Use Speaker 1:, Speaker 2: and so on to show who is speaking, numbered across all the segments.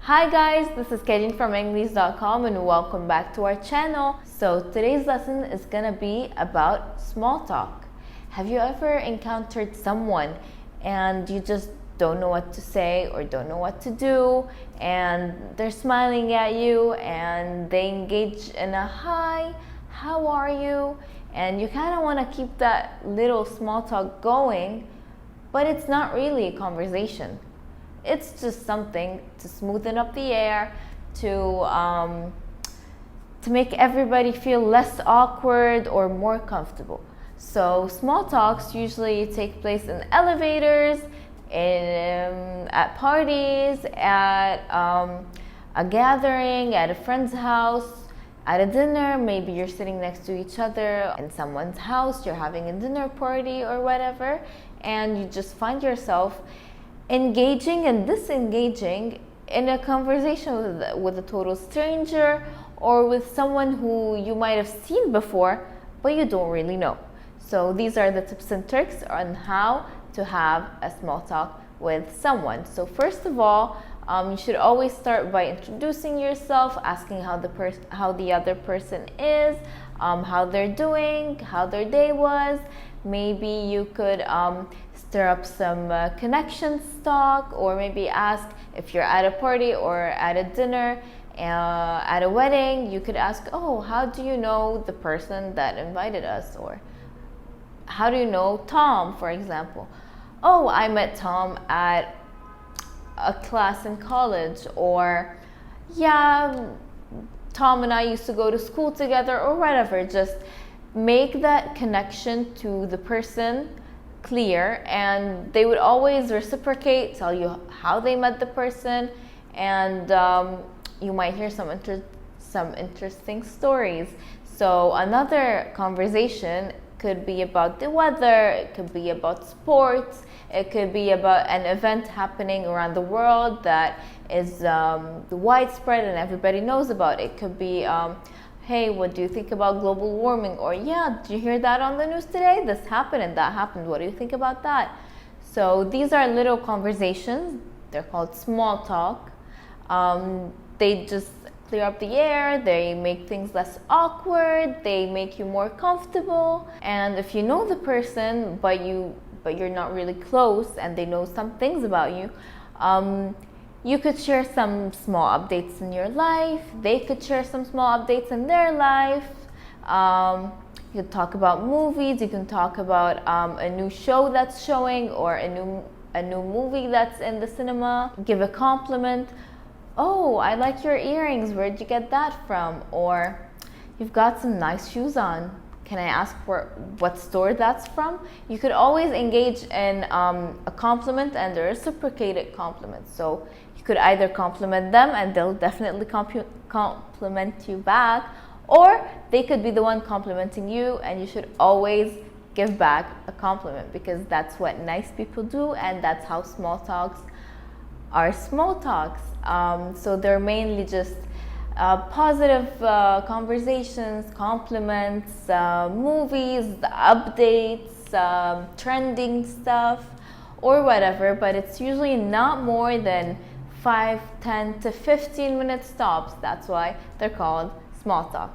Speaker 1: Hi guys, this is Chihane from English.com and welcome back to our channel. So today's lesson is gonna be about small talk. Have you ever encountered someone and you just don't know what to say or don't know what to do, and they're smiling at you and they engage in a hi, how are you? And you kind of want to keep that little small talk going, but it's not really a conversation. It's just something to smoothen up the air, to make everybody feel less awkward or more comfortable. So small talks usually take place in elevators, at parties, at a gathering, at a friend's house, at a dinner. Maybe you're sitting next to each other in someone's house, you're having a dinner party or whatever, and you just find yourself engaging and disengaging in a conversation with a total stranger or with someone who you might have seen before but you don't really know. So these are the tips and tricks on how to have a small talk with someone. So first of all, you should always start by introducing yourself, asking how the other person is, how they're doing, how their day was. Maybe you could stir up some connection talk, or maybe ask if you're at a party or at a dinner, at a wedding. You could ask, oh, how do you know the person that invited us? Or how do you know Tom, for example? Oh, I met Tom at a class in college. Or yeah, Tom and I used to go to school together, or whatever. Just make that connection to the person clear, and they would always reciprocate, tell you how they met the person, and you might hear some interesting stories. So another conversation could be about the weather, it could be about sports, it could be about an event happening around the world that is widespread and everybody knows about. It could be hey, what do you think about global warming? Or yeah, did you hear that on the news today? This happened and that happened. What do you think about that? So these are little conversations. They're called small talk. They just clear up the air. They make things less awkward. They make you more comfortable. And if you know the person, but you're not really close, and they know some things about you, you could share some small updates in your life. They could share some small updates in their life. You could talk about movies. You can talk about a new show that's showing, or a new movie that's in the cinema. Give a compliment. Oh, I like your earrings. Where'd you get that from? Or you've got some nice shoes on. Can I ask what store that's from? You could always engage in a compliment and a reciprocated compliment. So you could either compliment them and they'll definitely compliment you back, or they could be the one complimenting you, and you should always give back a compliment, because that's what nice people do, and that's how small talks are small talks. So they're mainly just positive conversations, compliments, movies, updates, trending stuff, or whatever, but it's usually not more than 5, 10 to 15 minute stops. That's why they're called small talk.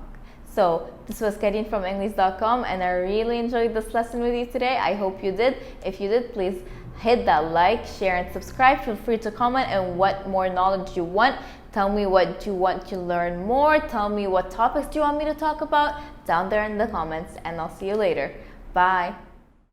Speaker 1: So this was Chihane from English.com, and I really enjoyed this lesson with you today. I hope you did. If you did, please hit that like, share, and subscribe. Feel free to comment and what more knowledge you want. Tell me what you want to learn more. Tell me what topics do you want me to talk about down there in the comments, and I'll see you later. Bye.